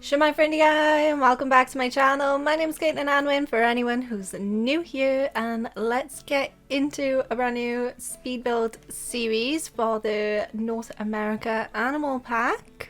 Shemai friendy guy, and welcome back to my channel. My name is Caitlin Anwyn for anyone who's new here, and let's get into a brand new speed build series for the North America Animal Pack.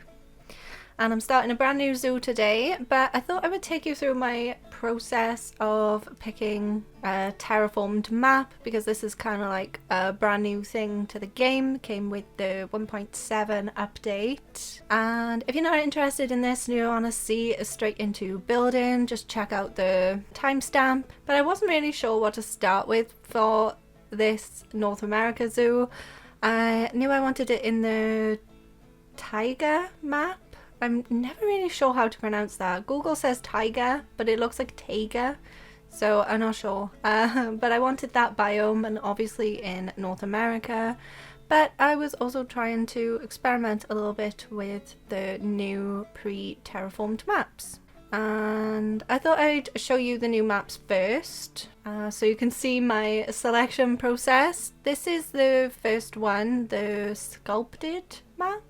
And I'm starting a brand new zoo today, but I thought I would take you through my process of picking a terraformed map, because this is kind of like a brand new thing to the game. It came with the 1.7 update. And if you're not interested in this and you want to see straight into building, just check out the timestamp. But I wasn't really sure what to start with for this North America zoo. I knew I wanted it in the Taiga map. I'm never really sure how to pronounce that. Google says Taiga, but it looks like Taiga, so I'm not sure. But I wanted that biome, and obviously in North America. But I was also trying to experiment a little bit with the new pre-terraformed maps. And I thought I'd show you the new maps first, so you can see my selection process. This is the first one, the Sculpted Map.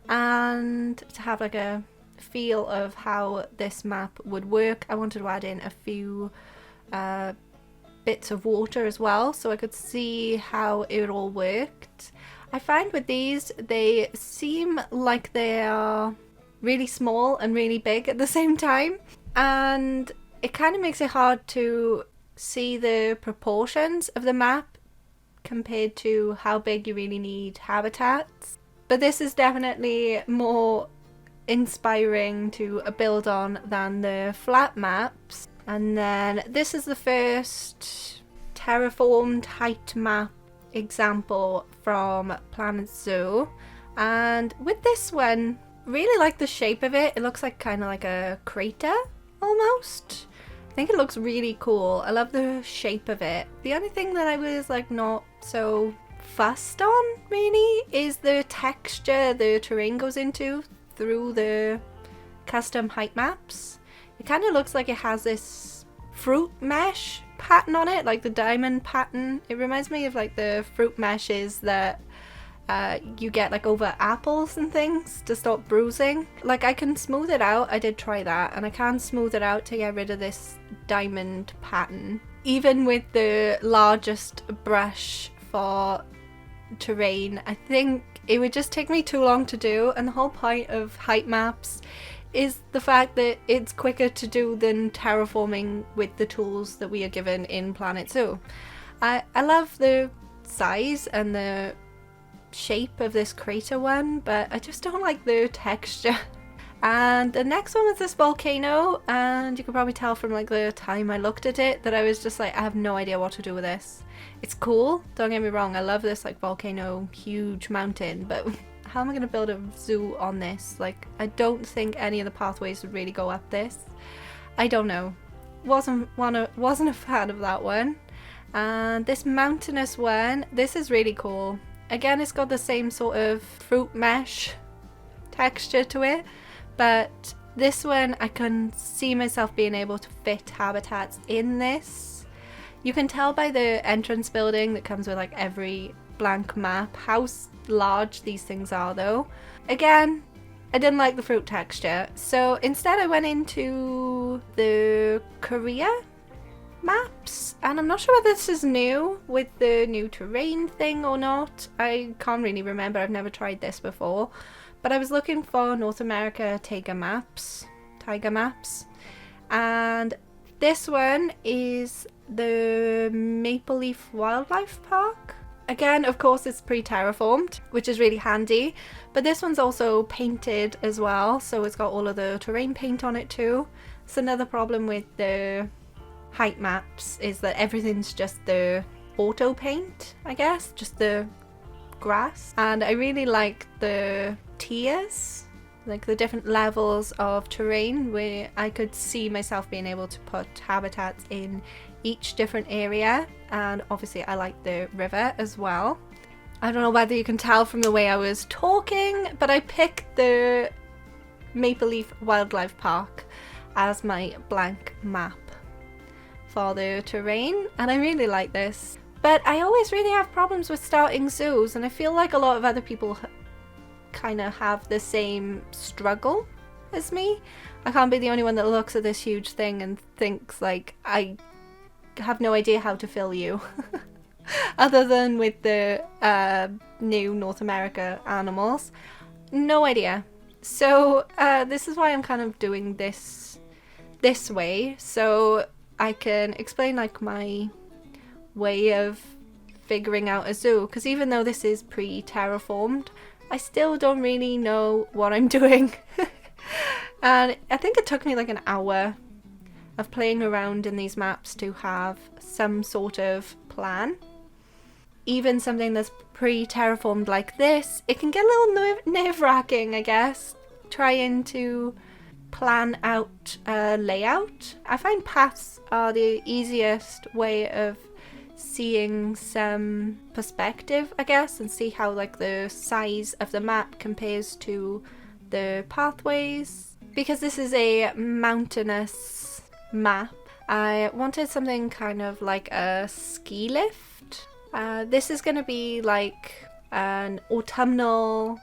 And to have like a feel of how this map would work, I wanted to add in a few bits of water as well, so I could see how it all worked. I find with these, they seem like they are really small and really big at the same time, and it kind of makes it hard to see the proportions of the map compared to how big you really need habitats. But this is definitely more inspiring to build on than the flat maps. And then this is the first terraformed Heightmap example from Planet Zoo. And with this one, really like the shape of it. It looks like kind of like a crater almost. I think it looks really cool. I love the shape of it. The only thing that I was like not so fussed on really is the texture the terrain goes into through the custom height maps. It kind of looks like it has this fruit mesh pattern on it, like the diamond pattern. It reminds me of like the fruit meshes that you get like over apples and things to stop bruising. Like I can smooth it out, I did try that, and I can smooth it out to get rid of this diamond pattern. Even with the largest brush for terrain, I think it would just take me too long to do, and the whole point of height maps is the fact that it's quicker to do than terraforming with the tools that we are given in Planet Zoo. I love the size and the shape of this crater one, but I just don't like the texture. And the next one was this volcano, and you can probably tell from like the time I looked at it that I was just like, I have no idea what to do with this. It's cool, don't get me wrong, I love this like volcano, huge mountain, but how am I going to build a zoo on this? Like, I don't think any of the pathways would really go up this. I don't know. Wasn't a fan of that one. And this mountainous one, this is really cool. Again, it's got the same sort of fruit mesh texture to it, but this one I can see myself being able to fit habitats in this. You can tell by the entrance building that comes with like every blank map how large these things are though. Again, I didn't like the fruit texture, so instead I went into the Korea maps, and I'm not sure whether this is new with the new terrain thing or not. I can't really remember, I've never tried this before. But I was looking for North America Taiga maps, and this one is the Maple Leaf Wildlife Park. Again, of course, it's pre-terraformed, which is really handy, but this one's also painted as well, so it's got all of the terrain paint on it too. So another problem with the height maps is that everything's just the auto paint, I guess, just the grass. And I really like the tiers, like the different levels of terrain where I could see myself being able to put habitats in each different area. And obviously I like the river as well. I don't know whether you can tell from the way I was talking, but I picked the Maple Leaf Wildlife Park as my blank map for the terrain, and I really like this. But I always really have problems with starting zoos, and I feel like a lot of other people kind of have the same struggle as me. I can't be the only one that looks at this huge thing and thinks like, I have no idea how to fill you. Other than with the new North America animals. No idea. So this is why I'm kind of doing this way, so I can explain like my way of figuring out a zoo, because even though this is pre-terraformed, I still don't really know what I'm doing. And I think it took me like an hour of playing around in these maps to have some sort of plan. Even something that's pre-terraformed like this, it can get a little nerve-wracking, I guess, trying to plan out a layout. I find paths are the easiest way of seeing some perspective, I guess, and see how like the size of the map compares to the pathways. Because this is a mountainous map, I wanted something kind of like a ski lift. This is going to be like an autumnal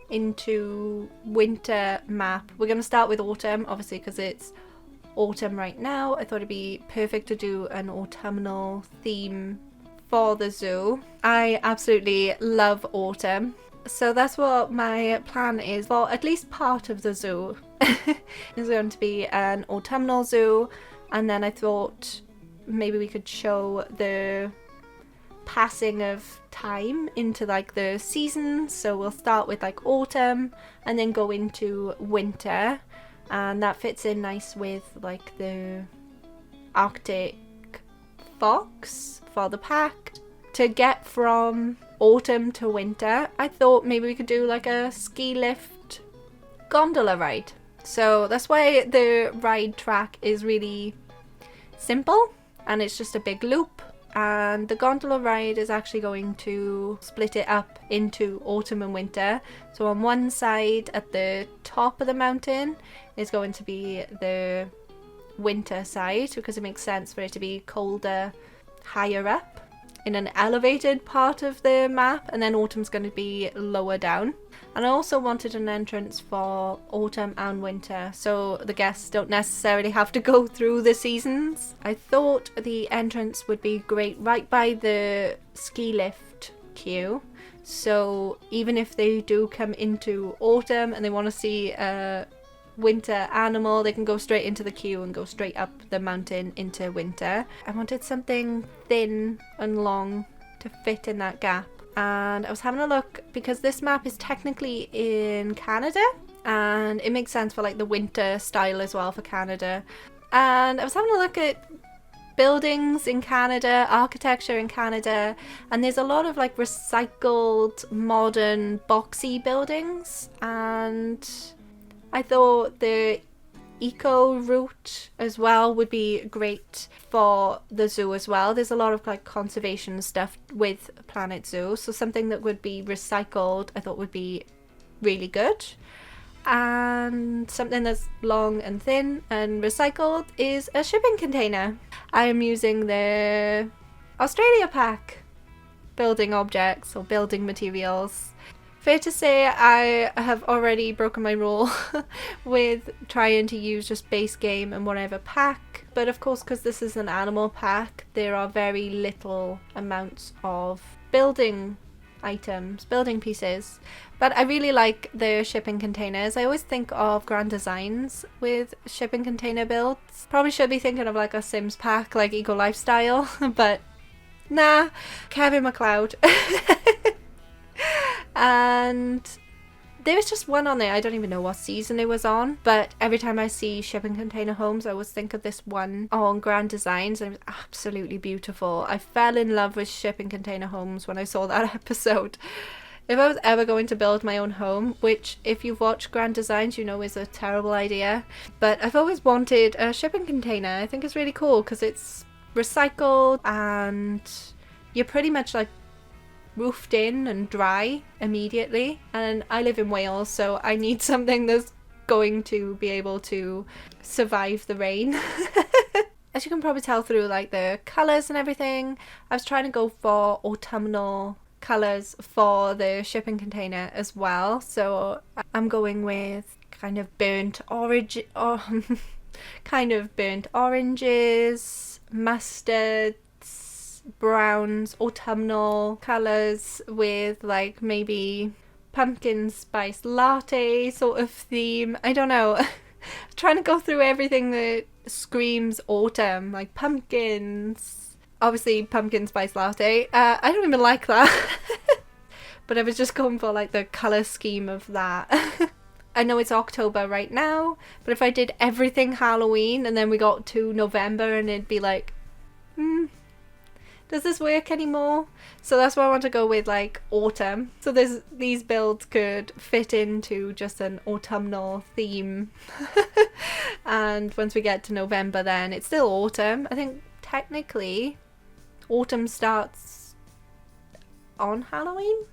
into winter map. We're going to start with autumn, obviously, because it's autumn right now. I thought it'd be perfect to do an autumnal theme for the zoo. I absolutely love autumn, so that's what my plan is for at least part of the zoo. It's going to be an autumnal zoo, and then I thought maybe we could show the passing of time into like the seasons. So we'll start with like autumn and then go into winter, and that fits in nice with like the Arctic fox for the pack. To get from autumn to winter, I thought maybe we could do like a ski lift gondola ride. So that's why the ride track is really simple and it's just a big loop. And the gondola ride is actually going to split it up into autumn and winter. So on one side at the top of the mountain is going to be the winter side, because it makes sense for it to be colder higher up in an elevated part of the map, and then autumn's going to be lower down. And I also wanted an entrance for autumn and winter, so the guests don't necessarily have to go through the seasons. I thought the entrance would be great right by the ski lift queue, so even if they do come into autumn and they want to see a winter animal, they can go straight into the queue and go straight up the mountain into winter. I wanted something thin and long to fit in that gap. And I was having a look, because this map is technically in Canada, and it makes sense for like the winter style as well for Canada. And I was having a look at buildings in Canada, architecture in Canada, and there's a lot of like recycled modern boxy buildings, and I thought the eco route as well would be great for the zoo as well. There's a lot of like conservation stuff with Planet Zoo, so something that would be recycled I thought would be really good. And something that's long and thin and recycled is a shipping container. I am using the Australia pack building objects or building materials. Fair to say I have already broken my rule with trying to use just base game and whatever pack, but of course because this is an animal pack there are very little amounts of building items, building pieces. But I really like the shipping containers. I always think of grand designs with shipping container builds. Probably should be thinking of like a Sims pack like Eco Lifestyle, but nah, Kevin MacLeod. And there was just one on there, I don't even know what season it was on, but every time I see shipping container homes I always think of this one on Grand Designs, and it was absolutely beautiful. I fell in love with shipping container homes when I saw that episode. If I was ever going to build my own home, which if you've watched Grand Designs you know is a terrible idea, but I've always wanted a shipping container. I think it's really cool because it's recycled and you're pretty much like roofed in and dry immediately, and I live in Wales so I need something that's going to be able to survive the rain. As you can probably tell through like the colours and everything, I was trying to go for autumnal colours for the shipping container as well, so I'm going with kind of burnt orange, or kind of burnt oranges, mustards, browns, autumnal colours with like maybe pumpkin spice latte sort of theme. I don't know. Trying to go through everything that screams autumn, like pumpkins, obviously pumpkin spice latte. I don't even like that. But I was just going for like the colour scheme of that. I know it's October right now, but if I did everything Halloween and then we got to November and it'd be like, does this work anymore? So that's why I want to go with like autumn. So these builds could fit into just an autumnal theme. And once we get to November, then it's still autumn. I think technically autumn starts on Halloween.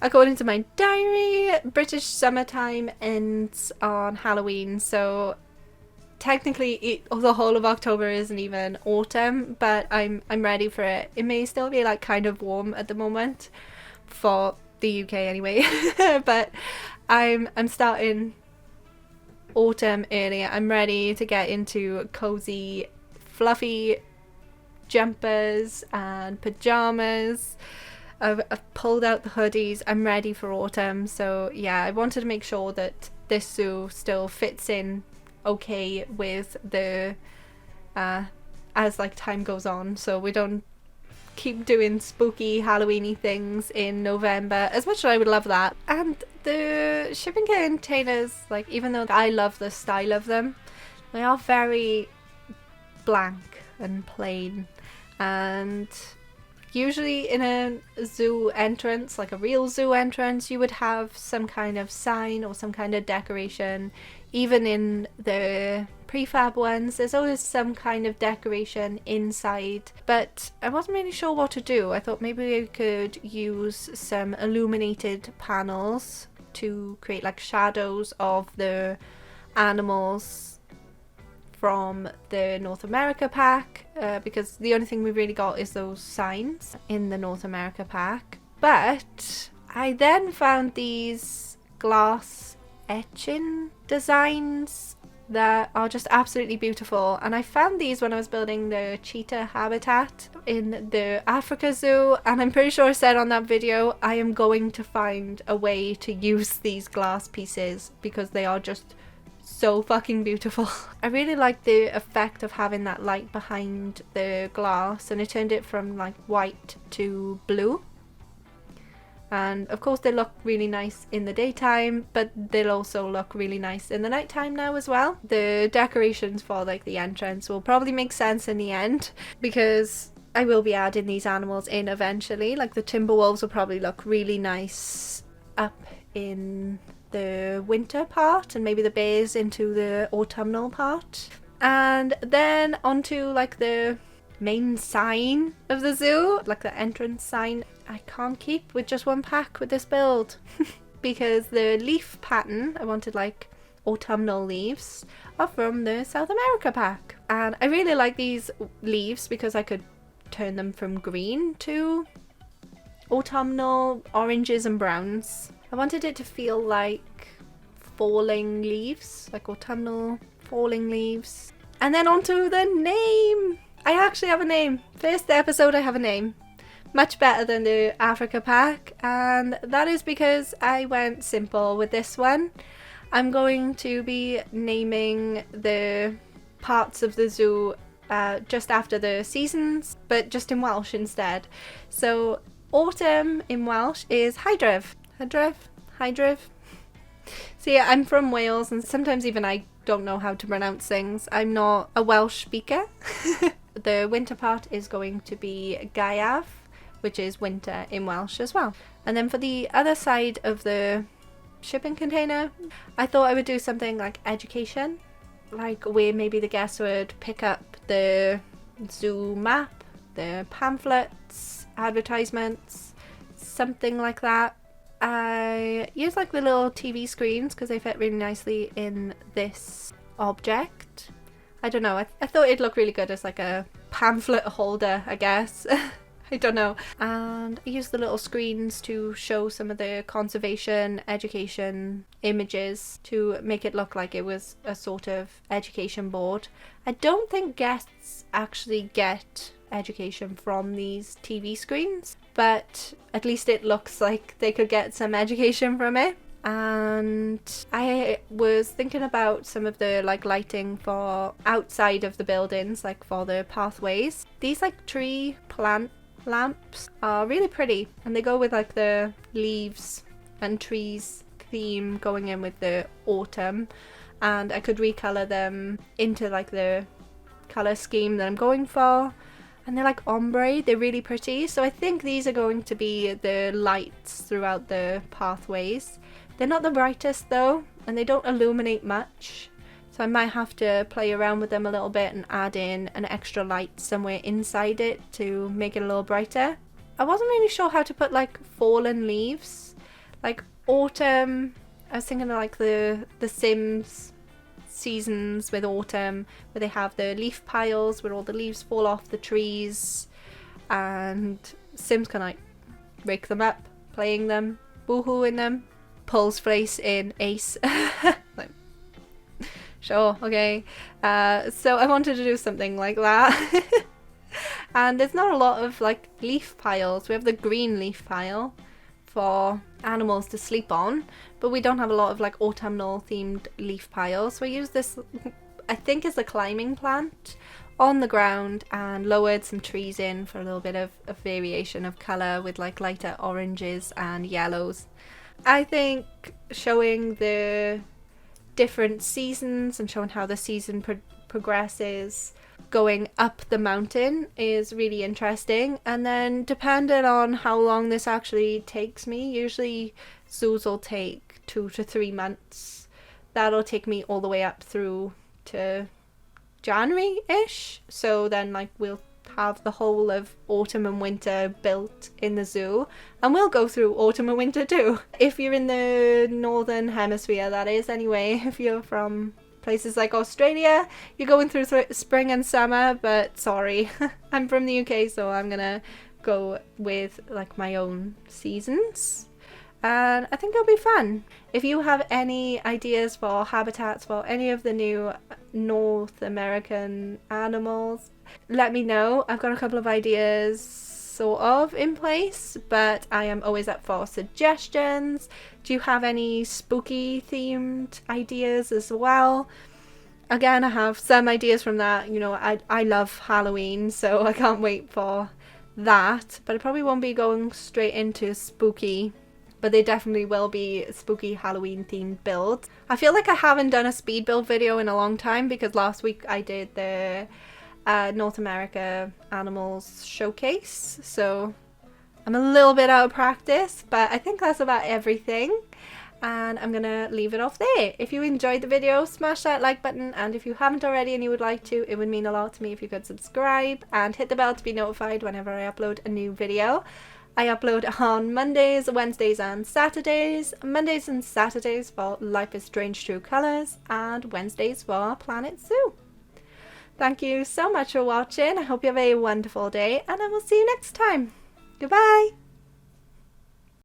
According to my diary, British summertime ends on Halloween, so technically the whole of October isn't even autumn, but I'm ready for it. It may still be like kind of warm at the moment for the UK anyway, but I'm starting autumn early. I'm ready to get into cozy, fluffy jumpers and pajamas. I've pulled out the hoodies. I'm ready for autumn. So yeah, I wanted to make sure that this zoo still fits in okay with the as like time goes on, so we don't keep doing spooky Halloweeny things in November, as much as I would love that. And the shipping containers, like, even though I love the style of them, they are very blank and plain, and usually in a zoo entrance, like a real zoo entrance, you would have some kind of sign or some kind of decoration. Even in the prefab ones, there's always some kind of decoration inside, but I wasn't really sure what to do. I thought maybe we could use some illuminated panels to create like shadows of the animals from the North America pack, because the only thing we've really got is those signs in the North America pack. But I then found these glass etching designs that are just absolutely beautiful, and I found these when I was building the cheetah habitat in the Africa Zoo, and I'm pretty sure I said on that video I am going to find a way to use these glass pieces because they are just so fucking beautiful. I really like the effect of having that light behind the glass, and it turned it from like white to blue. And of course they look really nice in the daytime, but they'll also look really nice in the nighttime now as well. The decorations for like the entrance will probably make sense in the end, because I will be adding these animals in eventually. Like the timber wolves will probably look really nice up in the winter part, and maybe the bears into the autumnal part. And then onto like the main sign of the zoo, like the entrance sign. I can't keep with just one pack with this build because the leaf pattern, I wanted like autumnal leaves, are from the South America pack, and I really like these leaves because I could turn them from green to autumnal oranges and browns. I wanted it to feel like falling leaves, like autumnal falling leaves. And then onto the name. I actually have a name. First episode I have a name. Much better than the Africa pack, and that is because I went simple with this one. I'm going to be naming the parts of the zoo just after the seasons, but just in Welsh instead. So autumn in Welsh is Hydref. Hydref. See, I'm from Wales, and sometimes even I don't know how to pronounce things. I'm not a Welsh speaker. The winter part is going to be Gaeaf, which is winter in Welsh as well. And then for the other side of the shipping container, I thought I would do something like education, like where maybe the guests would pick up the zoo map, the pamphlets, advertisements, something like that. I use like the little TV screens because they fit really nicely in this object. I don't know, I thought it'd look really good as like a pamphlet holder, I guess. I don't know. And I used the little screens to show some of the conservation education images to make it look like it was a sort of education board. I don't think guests actually get education from these TV screens, but at least it looks like they could get some education from it. And I was thinking about some of the like lighting for outside of the buildings, like for the pathways. These like tree plant lamps are really pretty, and they go with like the leaves and trees theme going in with the autumn, and I could recolor them into like the color scheme that I'm going for. And they're like ombre, they're really pretty. So I think these are going to be the lights throughout the pathways. They're not the brightest though, and they don't illuminate much. So I might have to play around with them a little bit and add in an extra light somewhere inside it to make it a little brighter. I wasn't really sure how to put like fallen leaves. Like autumn, I was thinking of like the Sims seasons with autumn, where they have the leaf piles where all the leaves fall off the trees, and Sims can like rake them up, playing them, woohooing them. Paul's face in Ace. Like, sure, okay. So I wanted to do something like that. And there's not a lot of like leaf piles. We have the green leaf pile for animals to sleep on, but we don't have a lot of like autumnal themed leaf piles. So I used this, I think is a climbing plant, on the ground and lowered some trees in for a little bit of a variation of colour with like lighter oranges and yellows. I think showing the different seasons and showing how the season progresses going up the mountain is really interesting. And then depending on how long this actually takes me, usually zoos will take 2 to 3 months. That'll take me all the way up through to January-ish. So then like we'll have the whole of autumn and winter built in the zoo, and we'll go through autumn and winter too. If you're in the northern hemisphere, that is, anyway. If you're from places like Australia, you're going through spring and summer, but sorry, I'm from the UK, so I'm gonna go with like my own seasons, and I think it'll be fun. If you have any ideas for habitats for any of the new North American animals, let me know. I've got a couple of ideas sort of in place, but I am always up for suggestions. Do you have any spooky themed ideas as well? Again, I have some ideas from that. You know, I love Halloween, so I can't wait for that, but I probably won't be going straight into spooky, but they definitely will be spooky Halloween themed builds. I feel like I haven't done a speed build video in a long time, because last week I did the North America Animals Showcase, so I'm a little bit out of practice, but I think that's about everything, and I'm gonna leave it off there. If you enjoyed the video, smash that like button, and if you haven't already and you would like to, it would mean a lot to me if you could subscribe and hit the bell to be notified whenever I upload a new video. I upload on Mondays, Wednesdays and Saturdays. Mondays and Saturdays for Life is Strange True Colours, and Wednesdays for Planet Zoo. Thank you so much for watching. I hope you have a wonderful day, and I will see you next time. Goodbye!